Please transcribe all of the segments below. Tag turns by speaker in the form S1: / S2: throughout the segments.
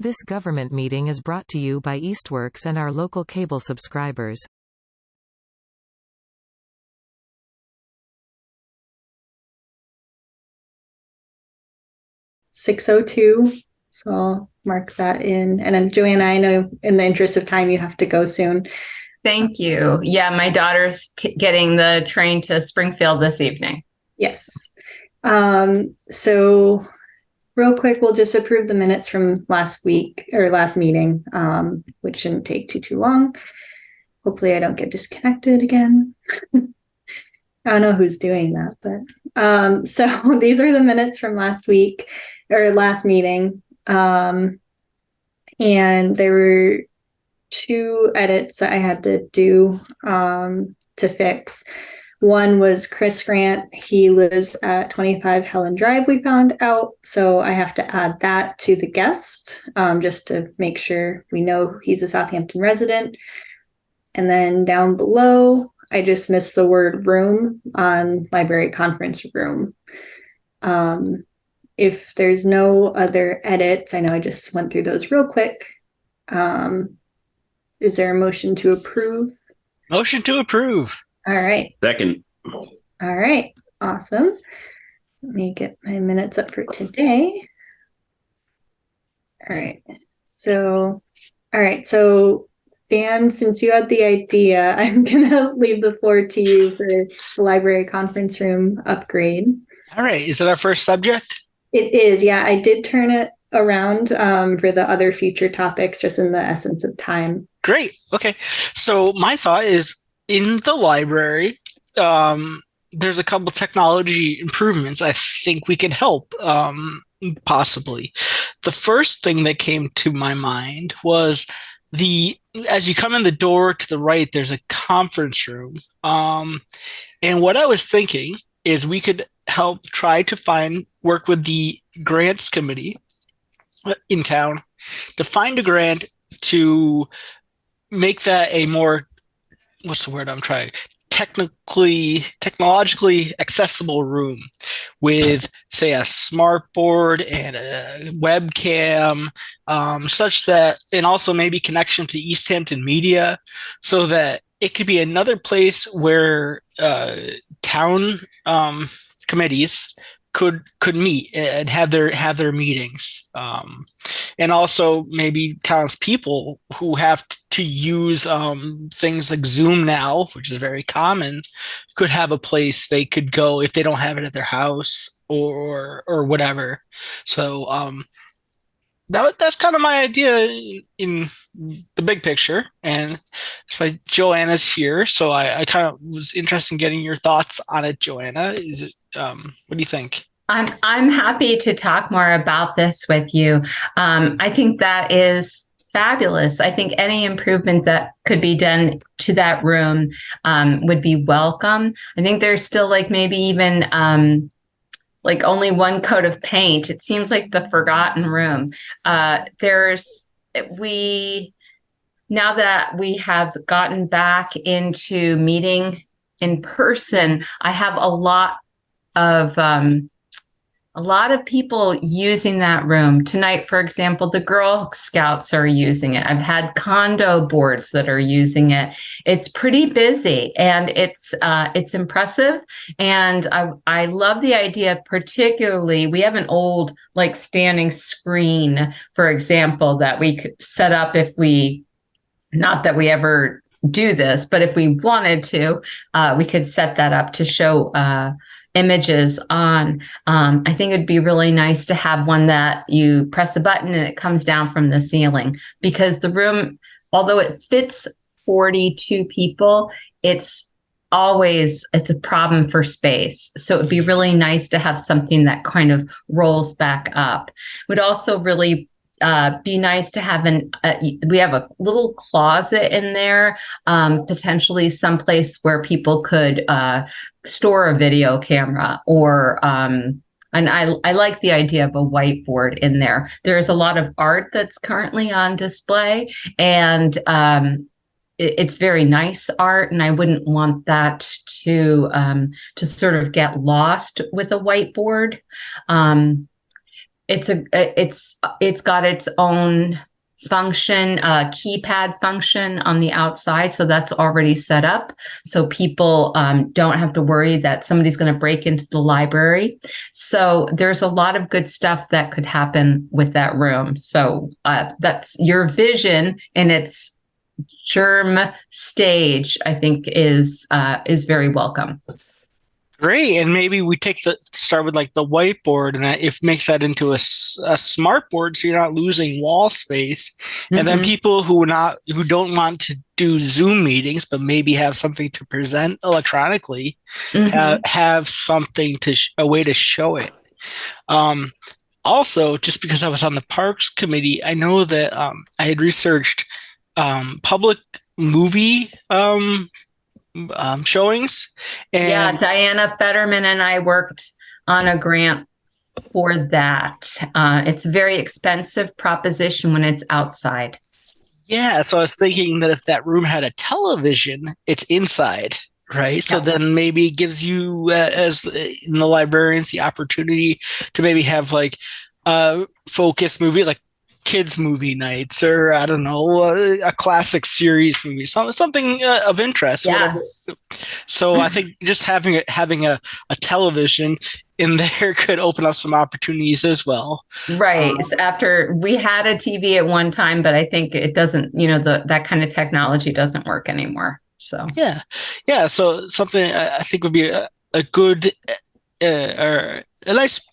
S1: This government meeting is brought to you by Eastworks and our local cable subscribers.
S2: (6:02), so I'll mark that in. And then Joanna, I know in the interest of time, you have to go soon.
S3: Thank you. Yeah, my daughter's getting the train to Springfield this evening.
S2: Yes. So real quick, we'll just approve the minutes from last week or last meeting, which shouldn't take too long. Hopefully I don't get disconnected again. I don't know who's doing that, but so these are the minutes from last week or last meeting. And there were 2 edits that I had to do to fix. One was Chris Grant. He lives at 25 Helen Drive, we found out. So I have to add that to the guest, just to make sure we know he's a Southampton resident. And then down below, I just missed the word room on library conference room. If there's no other edits, I know I just went through those real quick. Is there a motion to approve?
S4: Motion to approve.
S2: All right.
S5: Second.
S2: All right. Awesome. Let me get my minutes up for today. All right. So Dan, since you had the idea, I'm going to leave the floor to you for the library conference room upgrade.
S4: All right. Is that our first subject?
S2: It is. Yeah, I did turn it around for the other future topics, just in the essence of time.
S4: Great. Okay. So my thought is in the library, there's a couple technology improvements I think we can help, possibly. The first thing that came to my mind was as you come in the door to the right, there's a conference room. And what I was thinking is we could help try to work with the grants committee in town to find a grant to make that a more, what's the word I'm trying? Technologically accessible room with, say, a smart board and a webcam, such that, and also maybe connection to East Hampton Media, so that it could be another place where town committees could meet and have their meetings, and also maybe townspeople who have to use things like Zoom now, which is very common, could have a place they could go if they don't have it at their house or whatever. So that's kind of my idea in the big picture, and that's why Joanna's here. So I kind of was interested in getting your thoughts on it, Joanna. Is it what do you think?
S3: I'm happy to talk more about this with you. I think that is fabulous. I think any improvement that could be done to that room would be welcome. I think there's still maybe even only one coat of paint. It seems like the forgotten room. Now that we have gotten back into meeting in person, I have a lot of people using that room. Tonight, for example, the Girl Scouts are using it. I've had condo boards that are using it. It's pretty busy, and it's impressive. And I love the idea, particularly, we have an old standing screen, for example, that we could set up not that we ever do this, but if we wanted to, we could set that up to show images on. I think it'd be really nice to have one that you press a button and it comes down from the ceiling, because the room, although it fits 42 people, it's a problem for space. So it'd be really nice to have something that kind of rolls back up. Would also really be nice to have we have a little closet in there, potentially someplace where people could store a video camera, or and I like the idea of a whiteboard in there. There's a lot of art that's currently on display, and it's very nice art, and I wouldn't want that to sort of get lost with a whiteboard. It's got its own function, keypad function on the outside. So that's already set up. So people don't have to worry that somebody's going to break into the library. So there's a lot of good stuff that could happen with that room. So that's your vision in its germ stage, I think is very welcome.
S4: Great, and maybe we start with like the whiteboard, and that if makes that into a smart board, so you're not losing wall space. And then people who don't want to do Zoom meetings, but maybe have something to present electronically, have something a way to show it. Also, just because I was on the Parks Committee, I know that I had researched public movie showings. And
S3: Diana Fetterman and I worked on a grant for that. It's a very expensive proposition when it's outside. Yeah,
S4: so I was thinking that if that room had a television, it's inside, right? Yeah. So then maybe it gives you, as in the librarians, the opportunity to maybe have like a focused movie, like kids movie nights, or I don't know, a classic series movie, something of interest.
S3: Yes.
S4: So I think just having a television in there could open up some opportunities as well.
S3: Right. After we had a TV at one time, but I think it doesn't, that kind of technology doesn't work anymore. So yeah. So something I think would be a good or a nice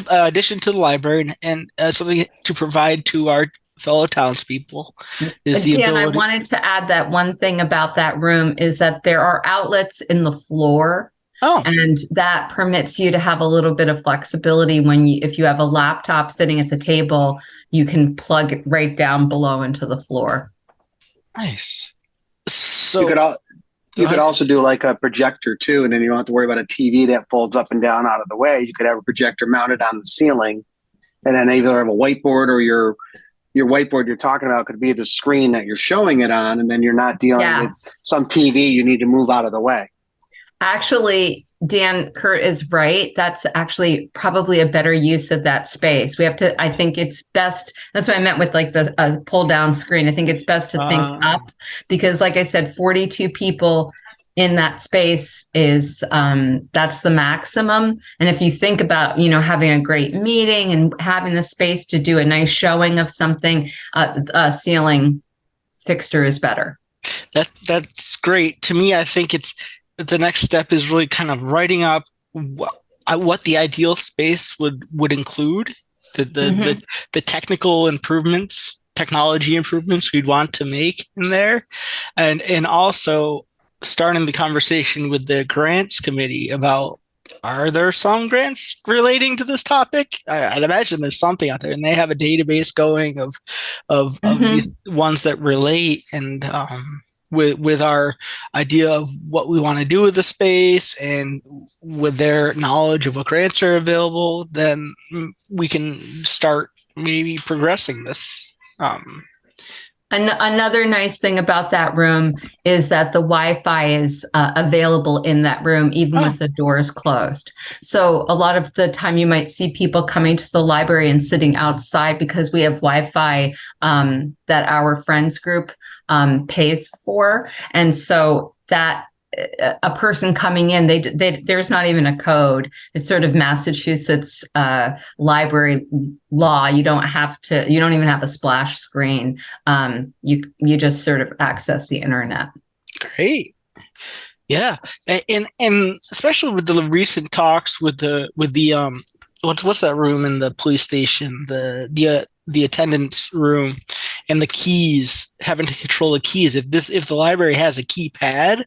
S3: addition to the library, and something to provide to our fellow townspeople is the ability. I wanted to add that one thing about that room is that there are outlets in the floor. Oh. And that permits you to have a little bit of flexibility if you have a laptop sitting at the table, you can plug it right down below into the floor.
S4: Nice. So
S5: you could also do like a projector too, and then you don't have to worry about a TV that folds up and down out of the way. You could have a projector mounted on the ceiling, and then either have a whiteboard, or your whiteboard you're talking about could be the screen that you're showing it on, and then you're not dealing with some TV you need to move out of the way.
S3: Actually, Dan, Kurt is right. That's actually probably a better use of that space. I think it's best. That's what I meant with like the pull down screen. I think it's best to think up, because like I said, 42 people in that space is, that's the maximum. And if you think about, having a great meeting and having the space to do a nice showing of something, a ceiling fixture is better.
S4: That's great. To me, I think the next step is really kind of writing up what the ideal space would include, the technical improvements, technology improvements we'd want to make in there, and also starting the conversation with the grants committee about, are there some grants relating to this topic? I'd imagine there's something out there, and they have a database going of these ones that relate, and with our idea of what we want to do with the space, and with their knowledge of what grants are available, then we can start maybe progressing this.
S3: Another nice thing about that room is that the Wi-Fi is available in that room, even with the doors closed. So a lot of the time you might see people coming to the library and sitting outside, because we have Wi-Fi that our friends group pays for. And so that a person coming in, there's not even a code. It's sort of Massachusetts library law. You don't even have a splash screen. You just sort of access the internet.
S4: Great. Yeah. And especially with the recent talks with the what's that room in the police station, the attendance room, and the keys, having to control the keys. If the library has a keypad,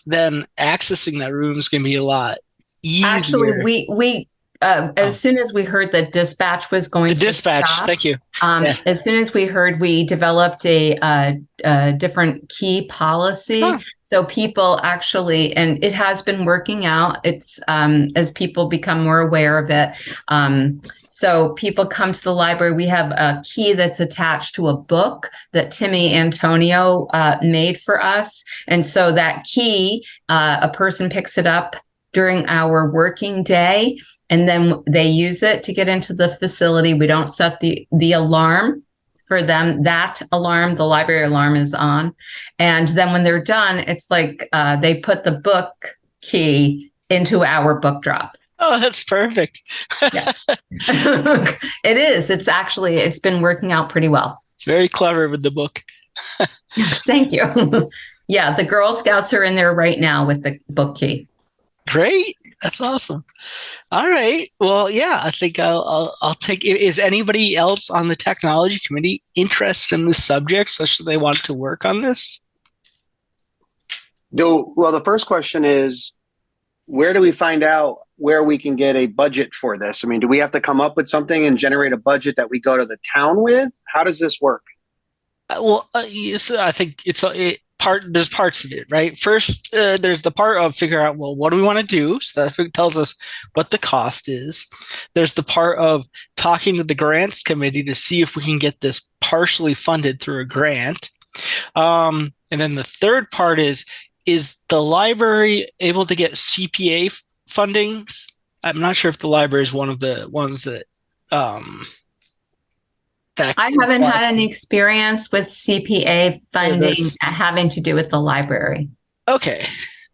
S4: then accessing that room is going to be a lot easier.
S3: Actually, we as soon as we heard that dispatch was going to
S4: dispatch,
S3: stop,
S4: thank you.
S3: As soon as we heard, we developed a different key policy. So people actually, and it has been working out. It's as people become more aware of it. So people come to the library. We have a key that's attached to a book that Timmy Antonio made for us. And so that key, a person picks it up, during our working day, and then they use it to get into the facility. We don't set the alarm for them. That alarm, the library alarm, is on. And then when they're done, it's like they put the book key into our book drop.
S4: Oh, that's perfect.
S3: Yeah. It is. It's been working out pretty well.
S4: Very clever with the book.
S3: Thank you. Yeah, the Girl Scouts are in there right now with the book key.
S4: Great. That's awesome. All right. Well, yeah, I think I'll take. Is anybody else on the technology committee interested in this subject, such that they want to work on this?
S5: Well, the first question is, where do we find out where we can get a budget for this? I mean, do we have to come up with something and generate a budget that we go to the town with? How does this work?
S4: Yes, I think there's parts of it, right? First, there's the part of figure out, well, what do we want to do? So that tells us what the cost is. There's the part of talking to the grants committee to see if we can get this partially funded through a grant. And then the third part is the library able to get CPA funding? I'm not sure if the library is one of the ones that
S3: I haven't had any experience with CPA funding having to do with the library.
S4: Okay.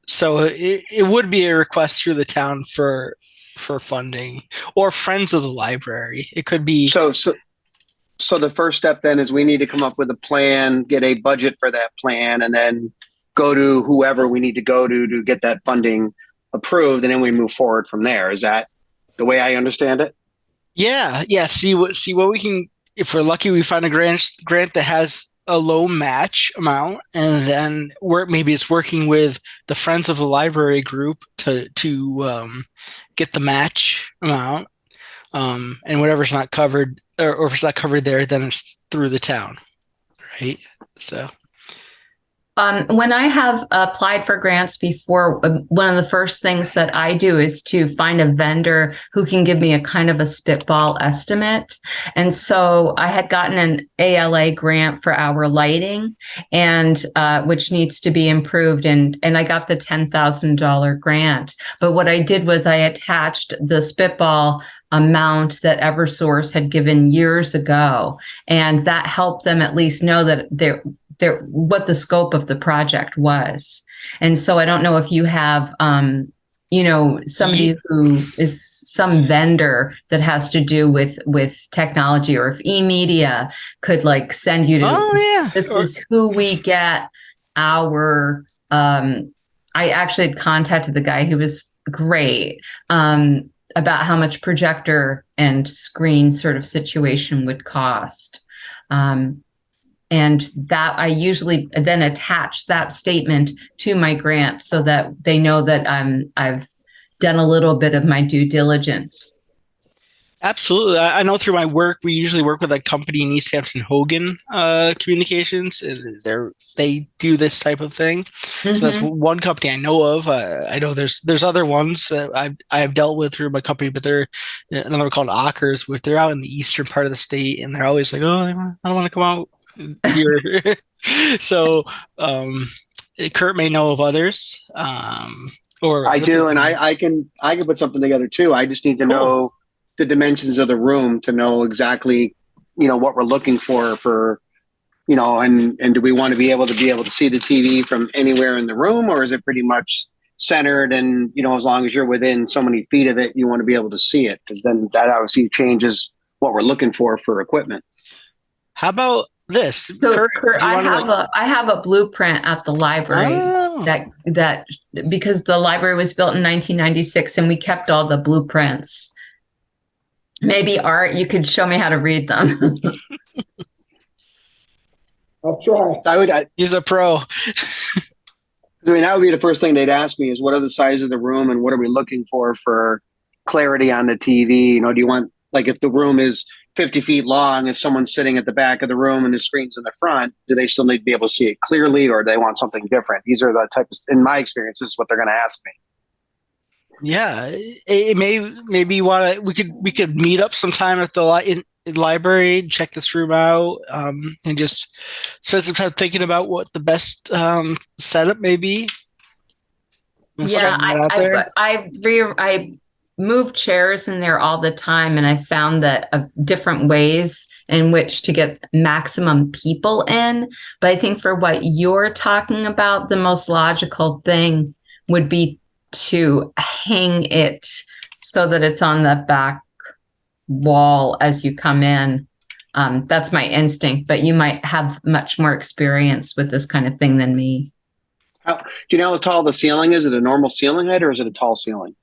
S4: So it would be a request through the town for funding, or friends of the library. It could be. So
S5: the first step then is we need to come up with a plan, get a budget for that plan, and then go to whoever we need to go to get that funding approved, and then we move forward from there. Is that the way I understand it?
S4: Yeah. See what we can. If we're lucky, we find a grant that has a low match amount, and then maybe it's working with the Friends of the Library group to get the match amount, and whatever's not covered, or if it's not covered there, then it's through the town, right? So.
S3: When I have applied for grants before, one of the first things that I do is to find a vendor who can give me a kind of a spitball estimate. And so I had gotten an ALA grant for our lighting, and which needs to be improved. And I got the $10,000 grant. But what I did was I attached the spitball amount that Eversource had given years ago. And that helped them at least know that what the scope of the project was. And so I don't know if you have, somebody who is some vendor that has to do with technology, or if eMedia could send you to, this is who we get our, I actually had contacted the guy who was great, about how much projector and screen sort of situation would cost. And that I usually then attach that statement to my grant so that they know that I've done a little bit of my due diligence.
S4: Absolutely. I know through my work, we usually work with a company in East Hampton, Hogan Communications. They do this type of thing. Mm-hmm. So that's one company I know of. I know there's other ones that I've dealt with through my company, but they're another called Ockers. They're out in the eastern part of the state, and they're always like, I don't want to come out here. So Kurt may know of others. Or
S5: I do, and I can put something together too. I just need to know the dimensions of the room to know exactly, what we're looking for, and do we want to be able to see the TV from anywhere in the room, or is it pretty much centered? And, as long as you're within so many feet of it, you want to be able to see it, because then that obviously changes what we're looking for equipment.
S4: How about this?
S3: So, Kurt, I have a blueprint at the library that because the library was built in 1996, and we kept all the blueprints. Maybe Art, you could show me how to read them.
S5: I'll try.
S4: He's a pro.
S5: That would be the first thing they'd ask me is, what are the size of the room and what are we looking for clarity on the TV? Do you want, if the room is 50 feet long, if someone's sitting at the back of the room and the screen's in the front, do they still need to be able to see it clearly, or do they want something different? These are the types, in my experience, this is what they're going to ask me.
S4: Yeah, it maybe we could meet up sometime at the library, check this room out, and just spend some time thinking about what the best setup may be.
S3: Yeah, I move chairs in there all the time, and I found that different ways in which to get maximum people in. But I think for what you're talking about, the most logical thing would be to hang it so that it's on the back wall as you come in. That's my instinct, but you might have much more experience with this kind of thing than me.
S5: Do you know how tall the ceiling is? Is it a normal ceiling height or is it a tall ceiling?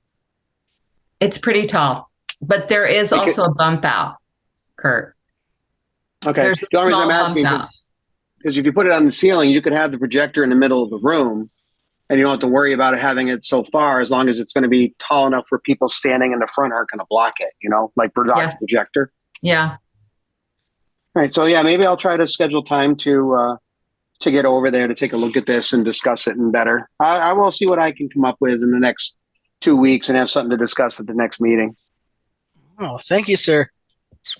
S3: It's pretty tall, but there is also a bump out, Kurt.
S5: Okay. The only reason I'm asking is because if you put it on the ceiling, you could have the projector in the middle of the room and you don't have to worry about it having it so far, as long as it's going to be tall enough where people standing in the front aren't going to block it, like projector.
S3: Yeah.
S5: All right. So yeah, maybe I'll try to schedule time to get over there to take a look at this and discuss it and better. I will see what I can come up with in the next 2 weeks and have something to discuss at the next meeting.
S4: Oh, thank you, sir.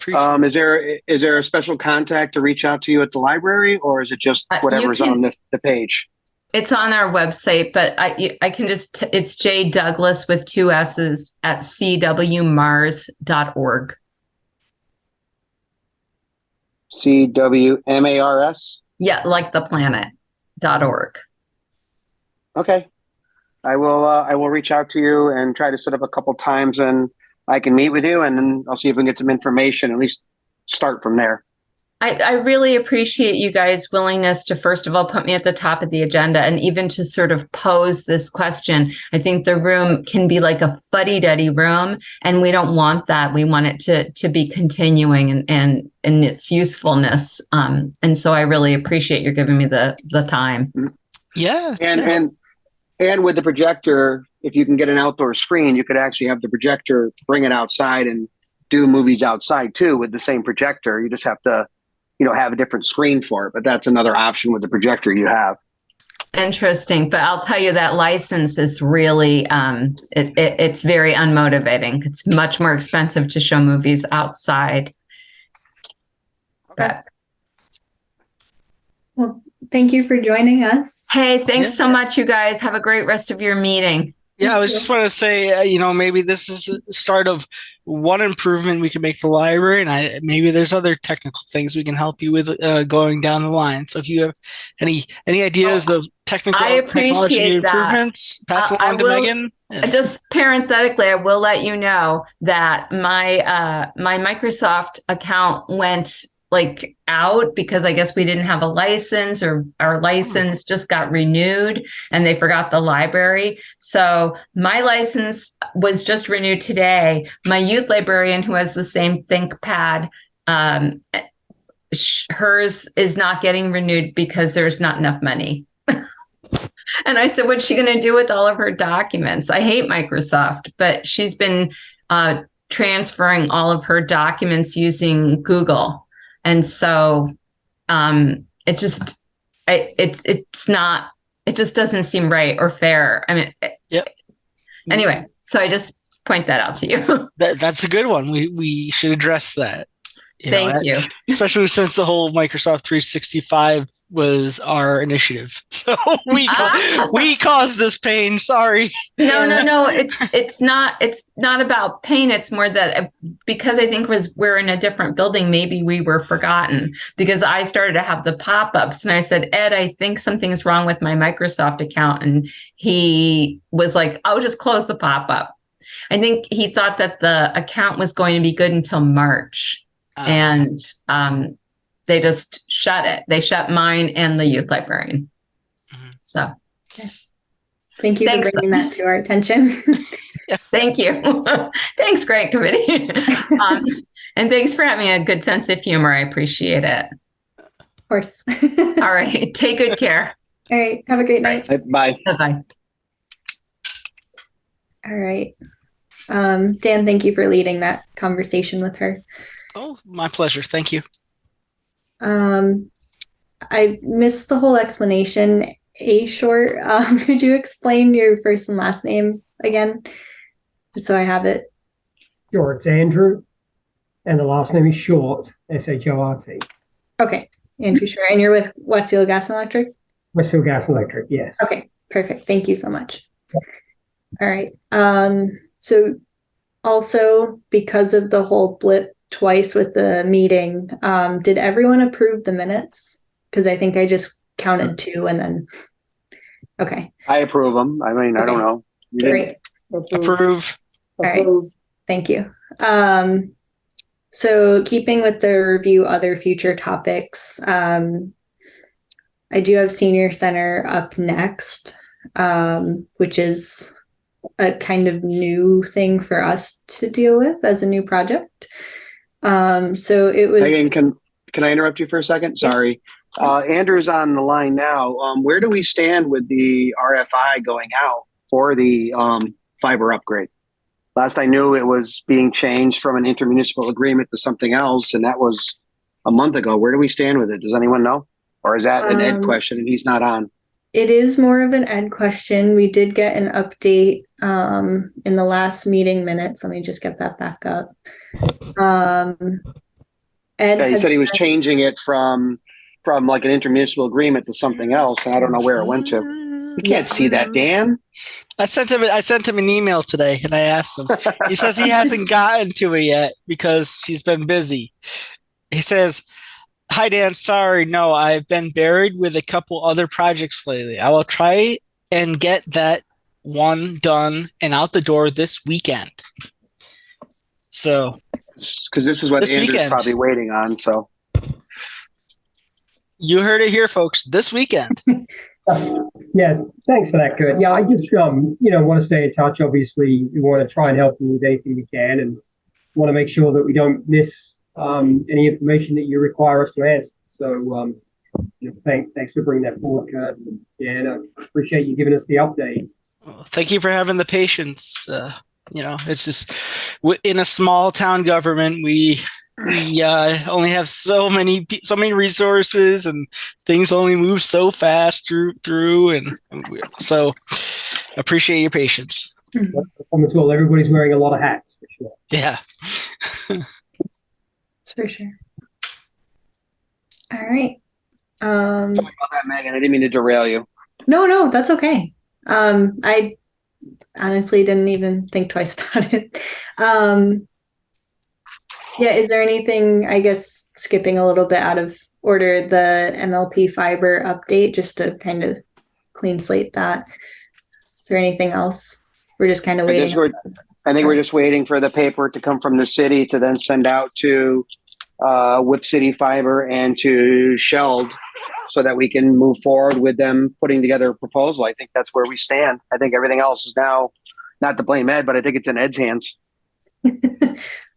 S5: Is there a special contact to reach out to you at the library, or is it just whatever's on the page?
S3: It's on our website, but I can just, it's J Douglas with 2 S's at cwmars.org.
S5: CWMARS?
S3: Yeah, like the planet.org.
S5: Okay. I will reach out to you and try to set up a couple times and I can meet with you, and then I'll see if we can get some information, at least start from there.
S3: I really appreciate you guys' willingness to, first of all, put me at the top of the agenda and even to sort of pose this question. I think the room can be like a fuddy-duddy room, and we don't want that. We want it to be continuing and its usefulness. And so I really appreciate you giving me the time.
S4: Yeah.
S5: And with the projector, if you can get an outdoor screen, you could actually have the projector bring it outside and do movies outside too with the same projector. You just have to have a different screen for it, but that's another option with the projector you have.
S3: Interesting, but I'll tell you that license is really it's very unmotivating. It's much more expensive to show movies outside.
S2: Okay. Well, thank you for joining us.
S3: Hey, thanks so much, you guys. Have a great rest of your meeting.
S4: Yeah, I was just want to say, maybe this is the start of one improvement we can make to the library, and maybe there's other technical things we can help you with going down the line. So if you have any ideas of technology improvements, pass it along to Megan.
S3: Just parenthetically, I will let you know that my Microsoft account went out because I guess we didn't have a license, or our license just got renewed and they forgot the library. So my license was just renewed today. My youth librarian, who has the same ThinkPad, hers is not getting renewed because there's not enough money. And I said, what's she going to do with all of her documents? I hate Microsoft, but she's been transferring all of her documents using Google. And so it just doesn't seem right or fair. I mean, Anyway, so I just point that out to you.
S4: That's a good one. We should address that.
S3: Thank you.
S4: Especially since the whole Microsoft 365 was our initiative. So we caused this pain. Sorry.
S3: No. It's not about pain. It's more that because I think we're in a different building, maybe we were forgotten, because I started to have the pop-ups and I said, Ed, I think something's wrong with my Microsoft account. And he was like, oh, just close the pop-up. I think he thought that the account was going to be good until March. And they just shut it. They shut mine and the youth librarian. So,
S2: thank you for bringing that to our attention.
S3: Thank you. Thanks, Grant Committee. And thanks for having a good sense of humor. I appreciate it.
S2: Of course.
S3: All right. Take good care.
S2: All right. Have a great night.
S5: Bye.
S3: Bye-bye.
S2: All right. Dan, thank you for leading that conversation with her.
S4: Oh, my pleasure. Thank you.
S2: I missed the whole explanation. Short, could you explain your first and last name again, just so I have it?
S6: Sure, it's Andrew, and the last name is Short, S-H-O-R-T.
S2: Okay, Andrew Short, and you're with Westfield Gas and Electric?
S6: Westfield Gas and Electric, yes.
S2: Okay, perfect. Thank you so much. All right. So also because of the whole blip twice with the meeting, did everyone approve the minutes? Because I think I just counted 2 and then, okay.
S5: I approve them. I mean, I don't
S2: Okay.
S5: know.
S2: Great.
S4: Approve.
S2: All right. Thank you. So keeping with the review other future topics, I do have Senior Center up next, which is a kind of new thing for us to deal with as a new project. So it was.
S5: Megan, can I interrupt you for a second? Sorry. Andrew's on the line now. Where do we stand with the RFI going out for the fiber upgrade? Last I knew, it was being changed from an intermunicipal agreement to something else, and that was a month ago. Where do we stand with it? Does anyone know? Or is that an Ed question and he's not on?
S2: It is more of an Ed question. We did get an update in the last meeting minutes. Let me just get that back up. Ed
S5: he said he was changing it from like an intermunicipal agreement to something else, and I don't know where it went to. You can't see that, Dan.
S4: I sent him an email today, and I asked him. He says he hasn't gotten to it yet because he's been busy. He says, "Hi, Dan. Sorry, no, I've been buried with a couple other projects lately. I will try and get that one done and out the door this weekend." So,
S5: because this is what Andrew's probably waiting on. So,
S4: you heard it here, folks. This weekend.
S6: Yeah, thanks for that, Kurt. Yeah, I just want to stay in touch. Obviously, we want to try and help you with anything we can, and want to make sure that we don't miss any information that you require us to answer. So, thanks for bringing that forward, Kurt. And I appreciate you giving us the update.
S4: Well, thank you for having the patience. It's just in a small town government, we only have so many resources, and things only move so fast through, and so appreciate your patience.
S6: Everybody's wearing a lot of hats for sure.
S4: Yeah.
S2: That's for sure. All right.
S5: Sorry about that, Megan. I didn't mean to derail you.
S2: No, that's okay. I honestly didn't even think twice about it. Yeah, is there anything, I guess, skipping a little bit out of order, the MLP fiber update, just to kind of clean slate that? Is there anything else? We're just kind of waiting.
S5: I think we're just waiting for the paperwork to come from the city to then send out to Whip City Fiber and to Sheld so that we can move forward with them putting together a proposal. I think that's where we stand. I think everything else is now, not to blame Ed, but I think it's in Ed's hands.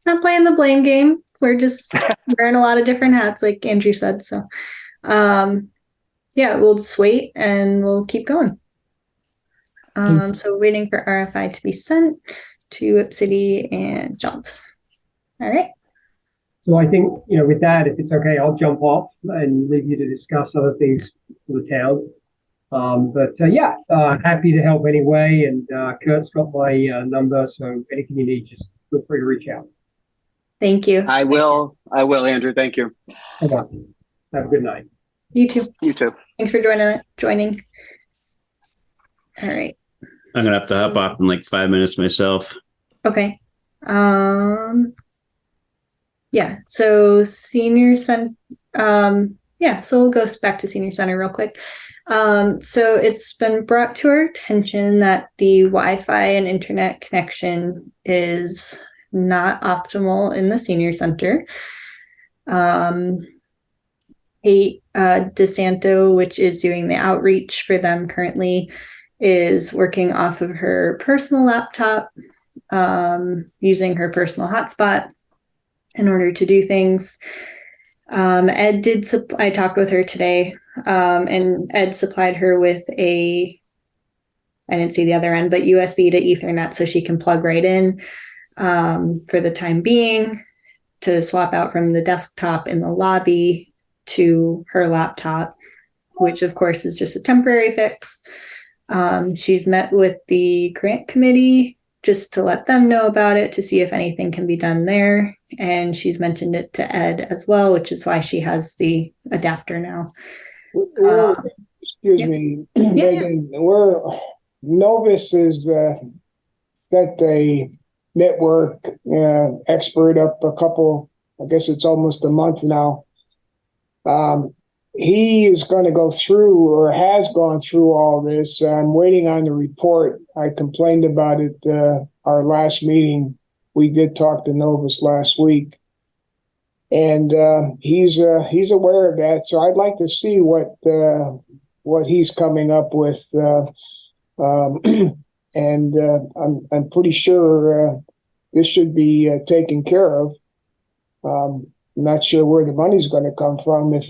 S2: Not playing the blame game. We're just wearing a lot of different hats, like Andrew said. So, yeah, we'll just wait and we'll keep going. So waiting for RFI to be sent to Whip City and Sheld. All right.
S6: So I think, with that, if it's okay, I'll jump off and leave you to discuss other things for the town. Happy to help anyway. And Kurt's got my number, so anything you need, just feel free to reach out.
S2: Thank you.
S5: I will, Andrew. Thank you.
S6: Have a good night.
S2: You too.
S5: You too.
S2: Thanks for joining. All right.
S7: I'm gonna have to hop off in like 5 minutes myself.
S2: Okay. Yeah. So Senior Center. So we'll go back to Senior Center real quick. So it's been brought to our attention that the Wi-Fi and internet connection is not optimal in the Senior Center. Kate DeSanto, which is doing the outreach for them currently, is working off of her personal laptop, using her personal hotspot in order to do things. Ed did, I talked with her today, and Ed supplied her with I didn't see the other end, but USB to Ethernet so she can plug right in for the time being to swap out from the desktop in the lobby to her laptop, which of course is just a temporary fix. She's met with the grant committee just to let them know about it, to see if anything can be done there. And she's mentioned it to Ed as well, which is why she has the adapter now.
S8: Excuse me, Megan. Where Novus is sent a network expert up a couple, I guess it's almost a month now. He is going to go through, or has gone through, all this. I'm waiting on the report. I complained about it our last meeting. We did talk to Novus last week, and he's aware of that. So I'd like to see what he's coming up with, and I'm pretty sure this should be taken care of. I'm not sure where the money's going to come from if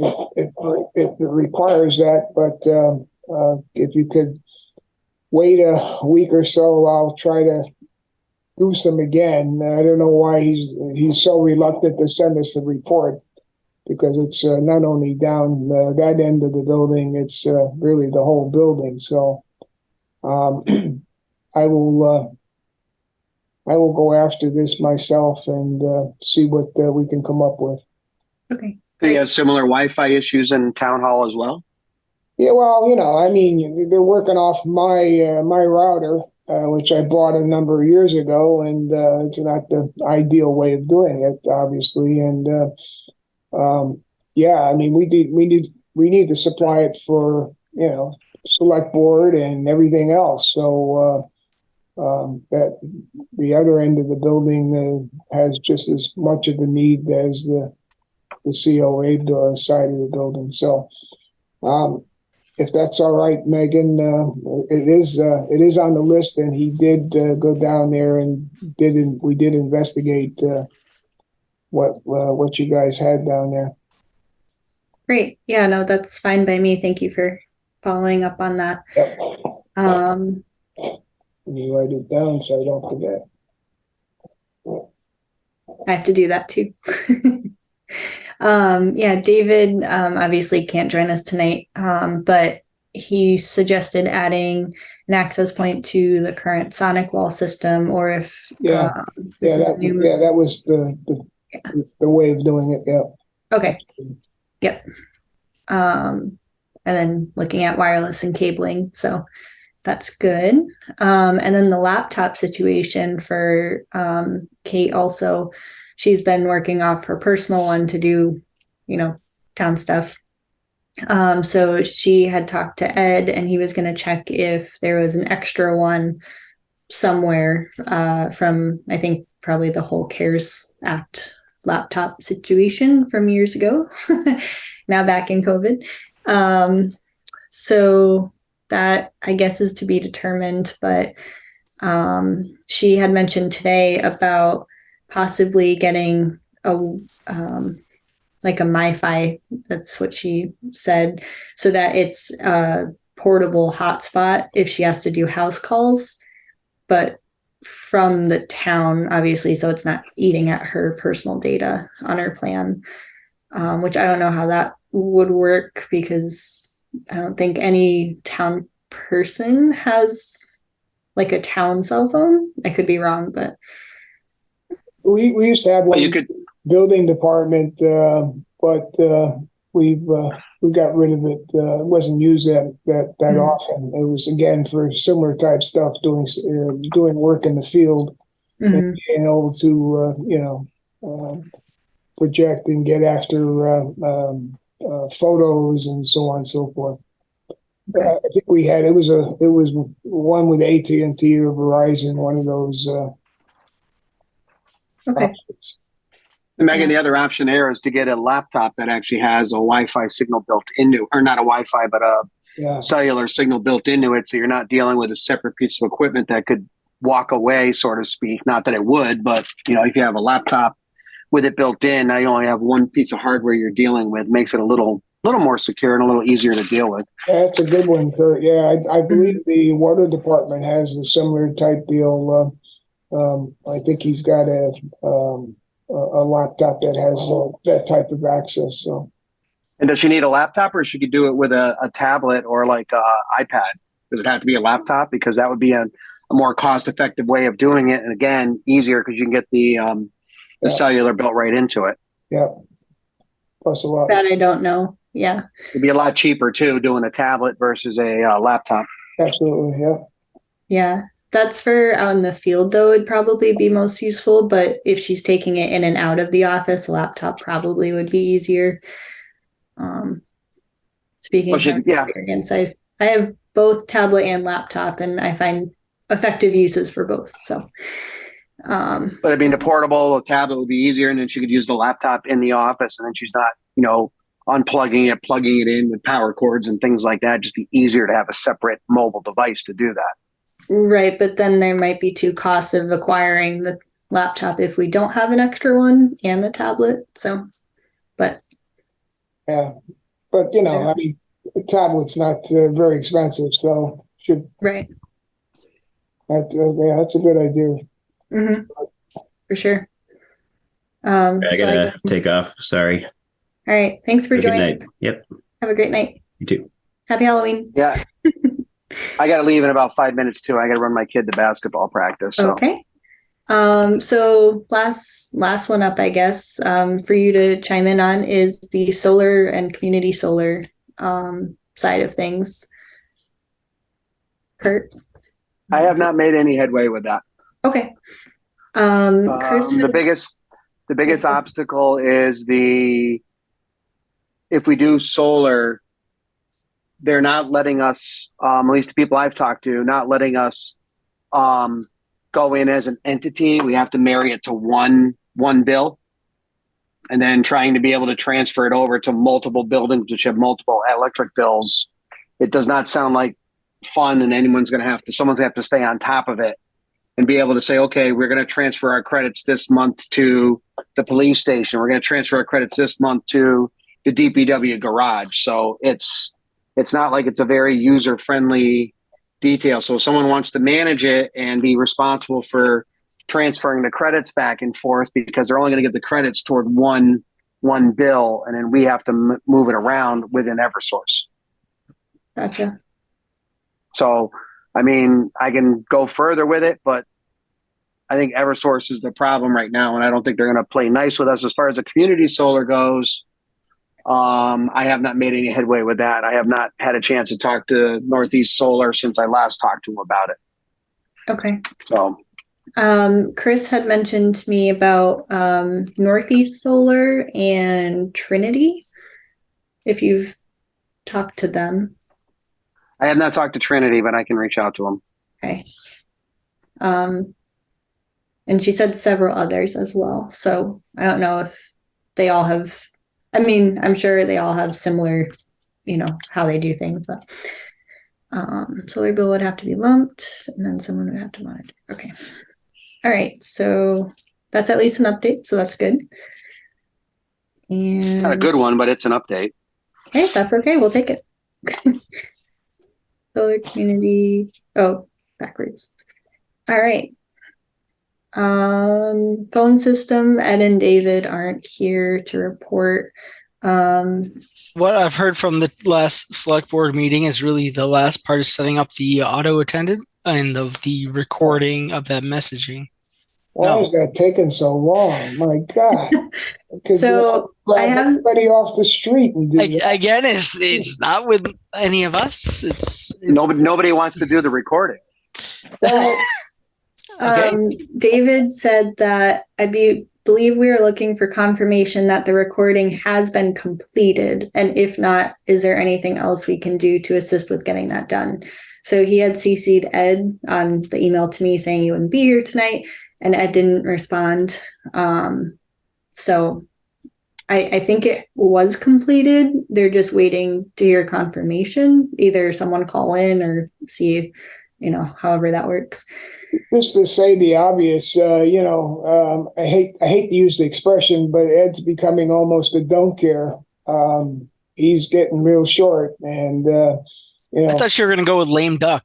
S8: it requires that, but if you could wait a week or so, I'll try to goose him again. I don't know why he's so reluctant to send us the report, because it's not only down that end of the building, it's really the whole building. So I will go after this myself and see what we can come up with.
S2: Okay.
S5: Do you have similar Wi-Fi issues in town hall as well?
S8: Yeah, well, I mean, they're working off my router, which I bought a number of years ago, and it's not the ideal way of doing it, obviously. And yeah, I mean, we need to supply it for select board and everything else. So that the other end of the building has just as much of a need as the COA side of the building. So if that's all right, Megan, it is on the list, and he did go down there and we did investigate what you guys had down there.
S2: Great. Yeah, no, that's fine by me. Thank you for following up on that.
S8: Yep. You write it down so I don't forget.
S2: I have to do that too. Yeah, David obviously can't join us tonight, but he suggested adding an access point to the current sonic wall system, or if
S8: that was the way of doing it. Yeah.
S2: Okay. Yep. And then looking at wireless and cabling, so that's good. And then the laptop situation for Kate also. She's been working off her personal one to do, town stuff. So she had talked to Ed, and he was going to check if there was an extra one somewhere from, I think, probably the whole CARES Act laptop situation from years ago, now back in COVID. So that, I guess, is to be determined. But she had mentioned today about possibly getting a MiFi, that's what she said, so that it's a portable hotspot if she has to do house calls, but from the town, obviously, so it's not eating at her personal data on her plan, which I don't know how that would work, because I don't think any town person has like a town cell phone. I could be wrong, but
S8: we used to have one building department, but we got rid of it. It wasn't used that often. It was, again, for similar type stuff, doing work in the field, and being able to project and get after photos and so on and so forth. Okay. I think we had it was one with AT&T or Verizon, one of those.
S2: Okay.
S8: Options.
S5: And Megan, the other option here is to get a laptop that actually has a Wi-Fi signal built into, or not a Wi-Fi, but a cellular signal built into it. So you're not dealing with a separate piece of equipment that could walk away, so to speak. Not that it would, but if you have a laptop with it built in, now you only have one piece of hardware you're dealing with. Makes it a little more secure and a little easier to deal with.
S8: That's a good one, Kurt. Yeah, I believe the water department has a similar type deal. I think he's got a laptop that has that type of access. So,
S5: and does she need a laptop, or she could do it with a tablet or like an iPad? Does it have to be a laptop? Because that would be a more cost-effective way of doing it, and again, easier because you can get the cellular built right into it.
S8: Yeah, plus a lot.
S2: That I don't know. Yeah,
S5: it'd be a lot cheaper too doing a tablet versus a laptop.
S8: Absolutely, yeah.
S2: Yeah. That's for out in the field, though, would probably be most useful. But if she's taking it in and out of the office, a laptop probably would be easier. Speaking from experience, I have both tablet and laptop, and I find effective uses for both. So,
S5: but I mean, the portable tablet would be easier, and then she could use the laptop in the office, and then she's not, unplugging it, plugging it in with power cords and things like that. Just be easier to have a separate mobile device to do that.
S2: Right, but then there might be two costs of acquiring the laptop if we don't have an extra one and the tablet. So, but
S8: yeah, but I mean, the tablet's not very expensive, so should
S2: right.
S8: That's a good idea.
S2: Mm-hmm. For sure.
S7: I gotta take off. Sorry.
S2: All right. Thanks for joining.
S7: Good night. Yep.
S2: Have a great night.
S7: You too.
S2: Happy Halloween.
S5: Yeah. I got to leave in about 5 minutes too. I got to run my kid to basketball practice. So.
S2: Okay. So last one up, I guess, for you to chime in on is the solar and community solar side of things. Kurt?
S5: I have not made any headway with that.
S2: Okay. Chris,
S5: the biggest obstacle is if we do solar, they're not letting us, at least the people I've talked to, not letting us go in as an entity. We have to marry it to one bill, and then trying to be able to transfer it over to multiple buildings which have multiple electric bills. It does not sound like fun, and someone's going to have to stay on top of it and be able to say, okay, we're going to transfer our credits this month to the police station. We're going to transfer our credits this month to the DPW garage. So it's not like it's a very user-friendly detail. So if someone wants to manage it and be responsible for transferring the credits back and forth, because they're only going to get the credits toward one bill, and then we have to move it around within Eversource.
S2: Gotcha.
S5: So, I mean, I can go further with it, but I think Eversource is the problem right now, and I don't think they're going to play nice with us. As far as the community solar goes, I have not made any headway with that. I have not had a chance to talk to Northeast Solar since I last talked to them about it.
S2: Okay.
S5: So,
S2: Chris had mentioned to me about Northeast Solar and Trinity. If you've talked to them.
S5: I have not talked to Trinity, but I can reach out to them.
S2: Okay. And she said several others as well. So I don't know if they all have, I mean, I'm sure they all have similar, how they do things, but solar bill would have to be lumped, and then someone would have to monitor. Okay. All right. So that's at least an update. So that's good. And
S5: not a good one, but it's an update.
S2: Okay, that's okay. We'll take it. Solar community. Oh, backwards. All right. Phone system. Ed and David aren't here to report.
S4: What I've heard from the last select board meeting is really the last part is setting up the auto attendant and the recording of that messaging.
S8: Why is that taking so long? My God.
S2: So I have
S8: everybody off the street and do that.
S4: Again, it's not with any of us. It's
S5: nobody wants to do the recording.
S2: Okay. David said that believe we are looking for confirmation that the recording has been completed, and if not, is there anything else we can do to assist with getting that done? So he had CC'd Ed on the email to me saying he wouldn't be here tonight, and Ed didn't respond. So I think it was completed. They're just waiting to hear confirmation, either someone call in or see if, however that works.
S8: Just to say the obvious, I hate to use the expression, but Ed's becoming almost a don't care. He's getting real short, and
S4: I thought you were going to go with lame duck.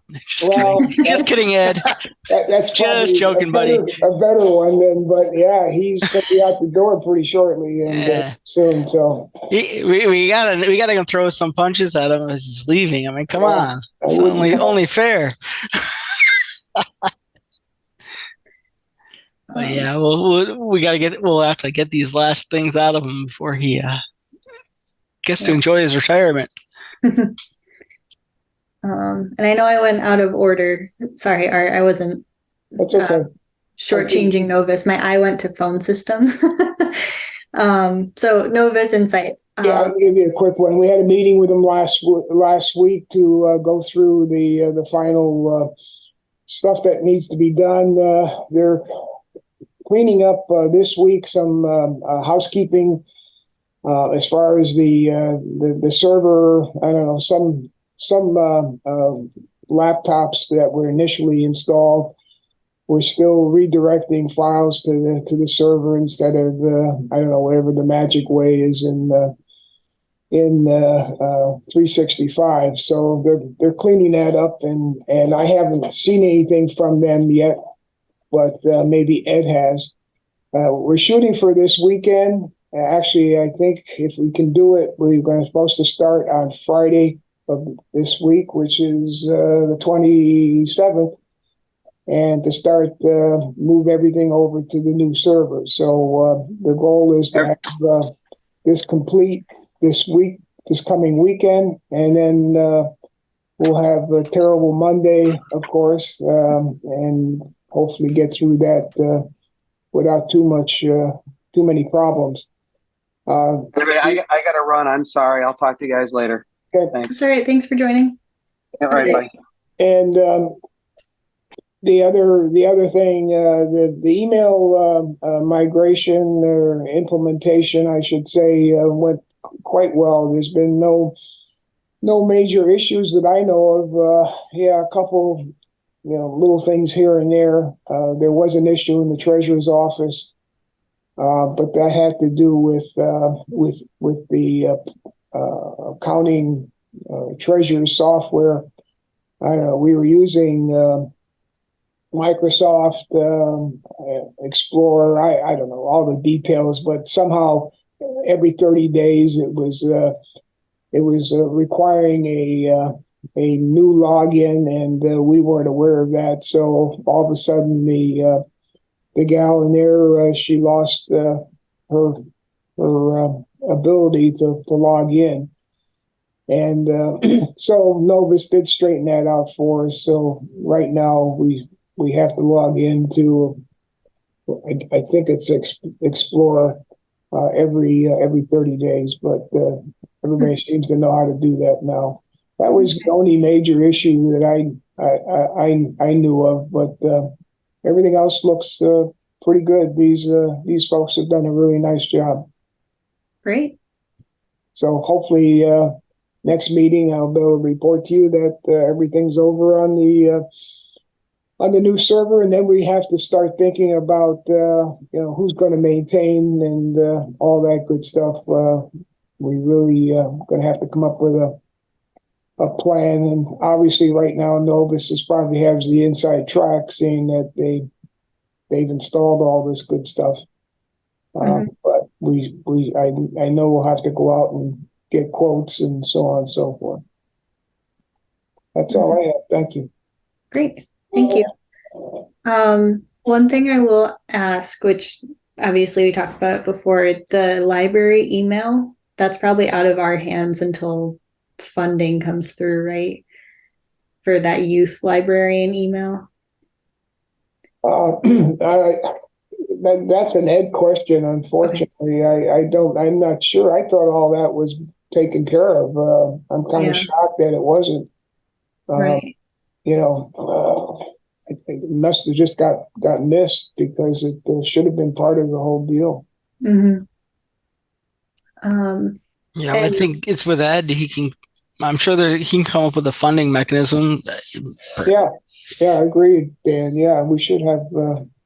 S4: Just kidding, Ed.
S8: That's
S4: just joking, buddy.
S8: A better one, but yeah, he's going to be out the door pretty shortly and soon. So
S4: we gotta throw some punches at him as he's leaving. I mean, come on, it's only fair. But yeah, we'll have to get these last things out of him before he gets to enjoy his retirement.
S2: And I know I went out of order. Sorry, Art, I wasn't
S8: That's okay.
S2: Shortchanging Novus. My eye went to phone system. So Novus Insight.
S8: Yeah, I'll give you a quick one. We had a meeting with them last week to go through the final stuff that needs to be done. They're cleaning up this week some housekeeping as far as the server. I don't know, some laptops that were initially installed. We're still redirecting files to the server instead of I don't know, whatever the magic way is in 365. So they're cleaning that up, and I haven't seen anything from them yet, but maybe Ed has. We're shooting for this weekend. Actually, I think if we can do it, we're supposed to start on Friday of this week, which is the 27th, and to start move everything over to the new server. So the goal is to have this complete this coming weekend, and then we'll have a terrible Monday, of course, and hopefully get through that without too many problems.
S5: I got to run. I'm sorry. I'll talk to you guys later.
S8: Okay.
S2: Thanks. It's all right. Thanks for joining.
S5: All right, bye.
S8: And the other thing, the email migration or implementation, I should say, went quite well. There's been no major issues that I know of. A couple, little things here and there. There was an issue in the treasurer's office, but that had to do with the accounting treasurer software. I don't know. We were using Microsoft Explorer. I don't know all the details, but somehow every 30 days it was requiring a new login, and we weren't aware of that. So all of a sudden, the gal in there, she lost her ability to log in. And so Novus did straighten that out for us. So right now we have to log into, I think it's Explorer every 30 days, but everybody seems to know how to do that now. That was the only major issue that I knew of, but everything else looks pretty good. These folks have done a really nice job.
S2: Great.
S8: So hopefully next meeting I'll be able to report to you that everything's over on the new server, and then we have to start thinking about who's going to maintain and all that good stuff. We really going to have to come up with a plan, and obviously right now Novus probably has the inside track, seeing that they've installed all this good stuff. But I know we'll have to go out and get quotes and so on and so forth. That's all I have. Thank you.
S2: Great. Thank you. One thing I will ask, which obviously we talked about it before, the library email, that's probably out of our hands until funding comes through, right? For that youth librarian email.
S8: That's an Ed question, unfortunately. Okay. I'm not sure. I thought all that was taken care of. I'm kind of shocked that it wasn't.
S2: Right.
S8: I think it must have just got missed, because it should have been part of the whole deal.
S2: Mm-hmm.
S4: I think it's with Ed. I'm sure that he can come up with a funding mechanism.
S8: Yeah, I agree, Dan. Yeah, we should have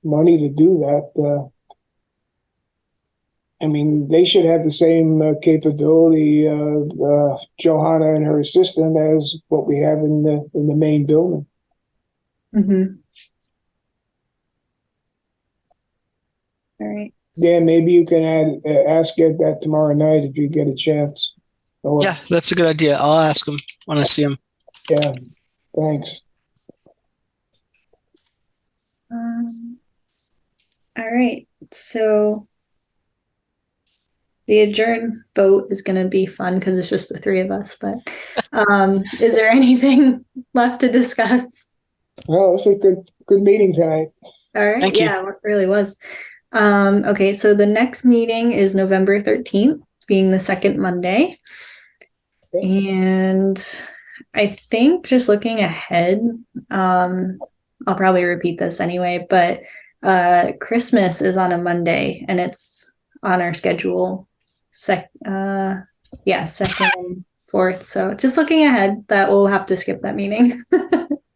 S8: money to do that. I mean, they should have the same capability of Johanna and her assistant as what we have in the main building.
S2: Mm-hmm. All right.
S8: Dan, maybe you can ask Ed that tomorrow night if you get a chance.
S4: Yeah, that's a good idea. I'll ask him when I see him.
S8: Yeah, thanks.
S2: All right. So the adjourn vote is going to be fun because it's just the three of us. But is there anything left to discuss?
S8: Well, it's a good meeting tonight.
S2: All right.
S4: Thank you.
S2: Yeah, it really was. Okay, so the next meeting is November 13th, being the second Monday. And I think just looking ahead, I'll probably repeat this anyway, but Christmas is on a Monday and it's on our schedule. Second and fourth. So just looking ahead, that we'll have to skip that meeting.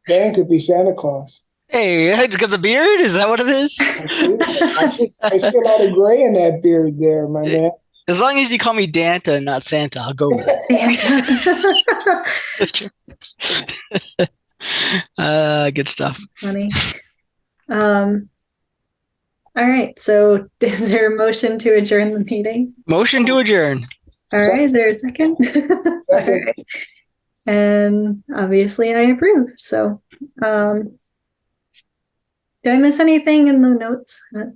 S8: Dan could be Santa Claus.
S4: Hey, it's got the beard? Is that what it is?
S8: I see a lot of gray in that beard there, my man.
S4: As long as you call me Danta and not Santa, I'll go with it. Good stuff.
S2: Funny. All right. So is there a motion to adjourn the meeting?
S4: Motion to adjourn.
S2: All right. Is there a second? All right. And obviously I approve. So did I miss anything in the notes?
S8: No,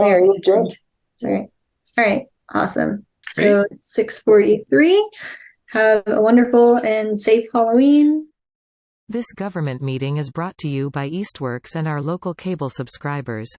S8: it looked good.
S2: All right. All right. Awesome. Great. So 6:43. Have a wonderful and safe Halloween.
S1: This government meeting is brought to you by Eastworks and our local cable subscribers.